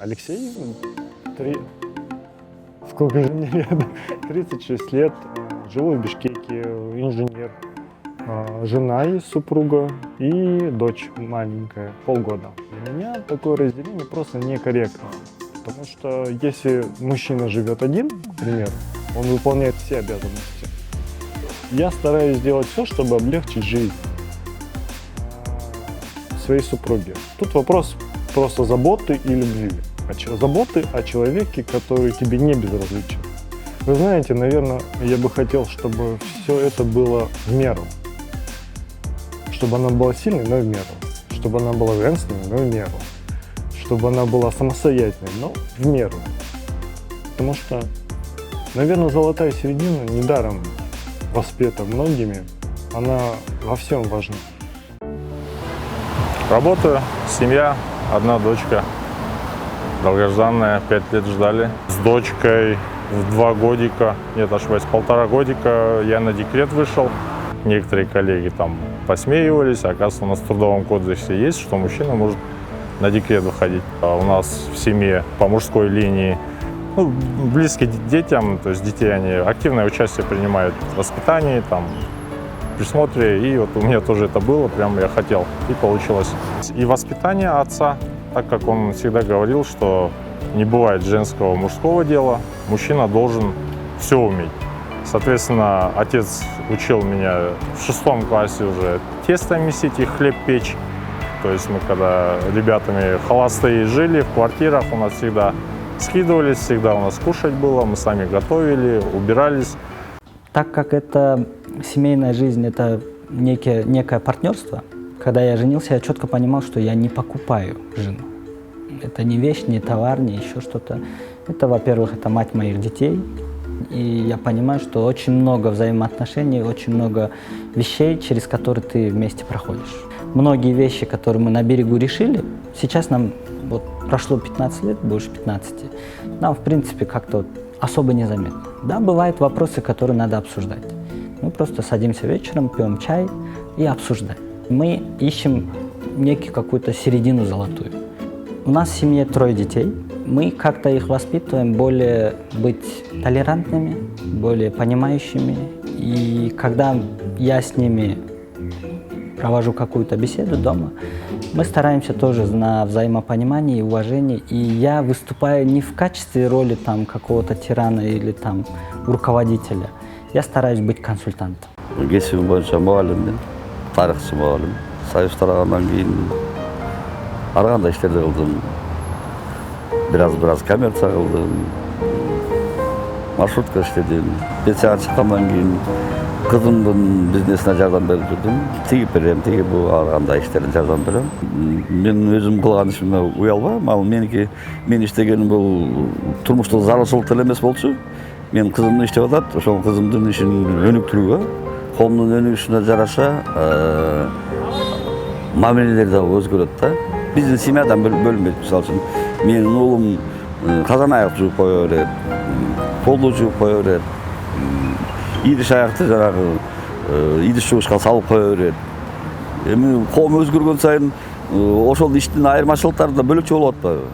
Алексей, три... сколько же мне лет? 36 лет, живу в Бишкеке, инженер. Жена есть, супруга и дочь маленькая, полгода. Для меня такое разделение просто некорректно. Потому что если мужчина живет один, к примеру, он выполняет все обязанности. Я стараюсь сделать все, чтобы облегчить жизнь своей супруге. Тут вопрос просто заботы и любви. Заботы о человеке, который тебе не безразличен. Вы знаете, наверное, я бы хотел, чтобы все это было в меру. Чтобы она была сильной, но в меру. Чтобы она была женственной, но в меру. Чтобы она была самостоятельной, но в меру. Потому что, наверное, золотая середина недаром воспета многими. Она во всем важна. Работаю, семья, одна дочка, долгожданная, 5 лет ждали. С дочкой в 2 годика, нет, ошибаюсь, 1,5 годика я на декрет вышел. Некоторые коллеги там посмеивались, оказывается, у нас в Трудовом кодексе есть, что мужчина может на декрет выходить. А у нас в семье по мужской линии, близкие к детям, то есть детей, они активное участие принимают в воспитании, там, присмотре, и вот у меня тоже это было, прям я хотел, и получилось. И воспитание отца, так как он всегда говорил, что не бывает женского мужского дела, мужчина должен все уметь. Соответственно, отец учил меня в 6 классе уже тесто месить и хлеб печь. То есть мы когда ребятами холостые жили в квартирах, у нас всегда скидывались, всегда у нас кушать было, мы сами готовили, убирались. Так как это семейная жизнь, это некое партнерство, когда я женился, я четко понимал, что я не покупаю жену. Это не вещь, не товар, не еще что-то. Это, во-первых, это мать моих детей. И я понимаю, что очень много взаимоотношений, очень много вещей, через которые ты вместе проходишь. Многие вещи, которые мы на берегу решили, сейчас нам вот прошло 15 лет, больше 15, нам, в принципе, как-то особо незаметно. Да, бывают вопросы, которые надо обсуждать. Мы просто садимся вечером, пьем чай и обсуждаем. Мы ищем какую-то середину золотую. У нас в семье 3 детей. Мы как-то их воспитываем более быть толерантными, более понимающими. И когда я с ними провожу какую-то беседу дома, мы стараемся тоже на взаимопонимании и уважении. И я выступаю не в качестве роли там какого-то тирана или там руководителя. Я стараюсь быть консультантом. Кесибим боюнча мугалиммин, тарыхчы мугалим. Союз тарагандан кийин ар кандай иштерди кылдым. Biraz коммерция кылдым, маршрутка иштедим. Пенсияга чыккандан кийин кызымдын бизнесине жардам берип жүрдүм. Тигип берем, бул ар кандай иштерге жардам берем. Мен өзүм кылган ишиме уялбайм. Ал меники мен иштегеним бул турмуштук зарылчылык деле эмес болчу. Мен кызымдын иштеп атат, ошол кызымдын ишин өнүктүрүүгө, коомдун өнүгүшүнө жараша мамилелер да өзгөрөт да. Биздин семьядан бөлүнбөйт. Мисалы үчүн менин уулум казан аяк жууп кое берет, полду жууп кое берет, идиш аякты жанагы идиш жуушка салып кое берет. Эми коом өзгөргөн сайын ошол иштин айырмачылыктары да бөлөкчө болуп атпайбы?